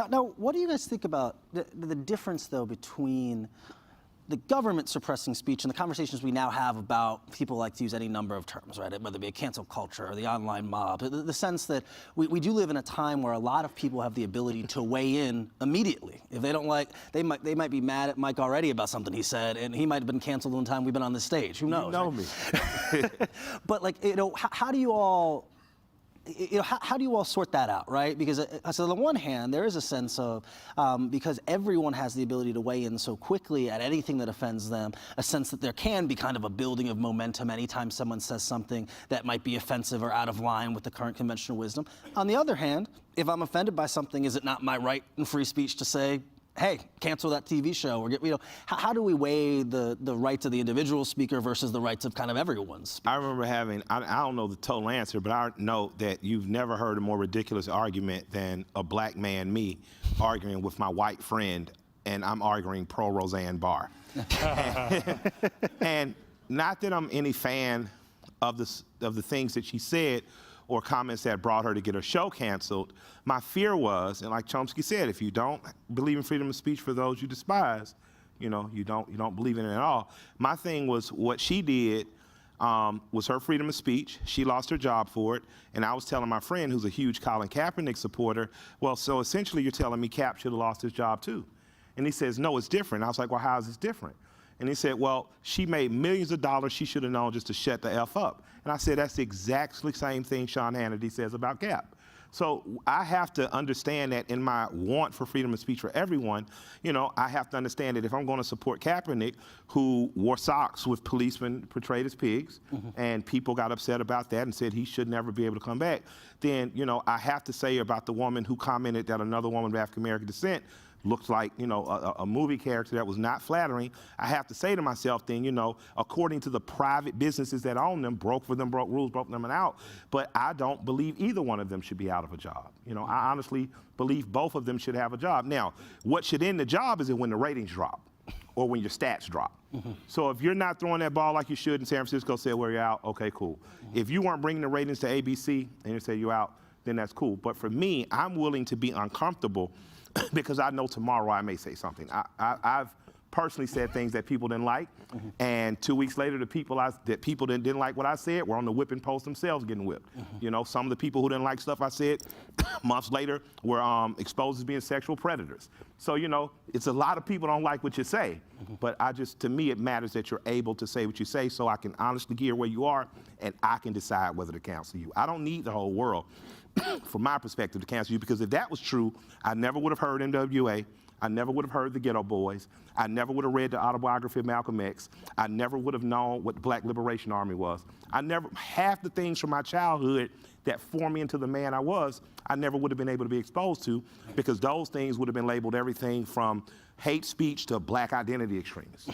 Now, what do you guys think about the difference, though, between the government suppressing speech and the conversations we now have about people like to use any number of terms, right? Whether it be a cancel culture or the online mob, the sense that we do live in a time where a lot of people have the ability to weigh in immediately. If they don't like, they might be mad at Mike already about something he said, and he might have been canceled one time we've been on this stage. Who knows? You know right? me. But like, how do you all? How do you all sort that out, right? Because so on the one hand, there is a sense of, because everyone has the ability to weigh in so quickly at anything that offends them, a sense that there can be kind of a building of momentum anytime someone says something that might be offensive or out of line with the current conventional wisdom. On the other hand, if I'm offended by something, is it not my right in free speech to say, hey, cancel that TV show, or how do we weigh the rights of the individual speaker versus the rights of kind of everyone's speech? I remember having, I don't know the total answer, but I know that you've never heard a more ridiculous argument than a black man, me, arguing with my white friend, and I'm arguing pro Roseanne Barr. And not that I'm any fan of the things that she said or comments that brought her to get her show canceled. My fear was, and like Chomsky said, if you don't believe in freedom of speech for those you despise, you don't believe in it at all. My thing was what she did was her freedom of speech. She lost her job for it, and I was telling my friend, who's a huge Colin Kaepernick supporter, well, so essentially you're telling me Cap should have lost his job too. And he says, no, it's different. I was like, well, how is this different? And he said, well, she made millions of dollars. She should have known just to shut the F up. And I said, that's the exactly same thing Sean Hannity says about Cap. So I have to understand that in my want for freedom of speech for everyone, I have to understand that if I'm going to support Kaepernick, who wore socks with policemen portrayed as pigs, and people got upset about that and said he should never be able to come back, then, I have to say about the woman who commented that another woman of African-American descent looked like, a movie character that was not flattering. I have to say to myself then, according to the private businesses that own them, broke for them, broke rules, broke them and out. But I don't believe either one of them should be out of a job. I honestly believe both of them should have a job. Now, what should end the job is when the ratings drop or when your stats drop. So if you're not throwing that ball like you should in San Francisco, say, well, you're out, okay, cool. If you weren't bringing the ratings to ABC and you say you're out, then that's cool. But for me, I'm willing to be uncomfortable because I know tomorrow I may say something. I've personally said things that people didn't like, and 2 weeks later, the people that didn't like what I said were on the whipping post themselves getting whipped. Some of the people who didn't like stuff I said months later were exposed as being sexual predators. So, it's a lot of people don't like what you say, but to me, it matters that you're able to say what you say so I can honestly hear where you are and I can decide whether to cancel you. I don't need the whole world, from my perspective, to cancel you, because if that was true, I never would have heard NWA. I never would have heard the Ghetto Boys. I never would have read the autobiography of Malcolm X. I never would have known what the Black Liberation Army was. Half the things from my childhood that formed me into the man I was, I never would have been able to be exposed to, because those things would have been labeled everything from hate speech to black identity extremists.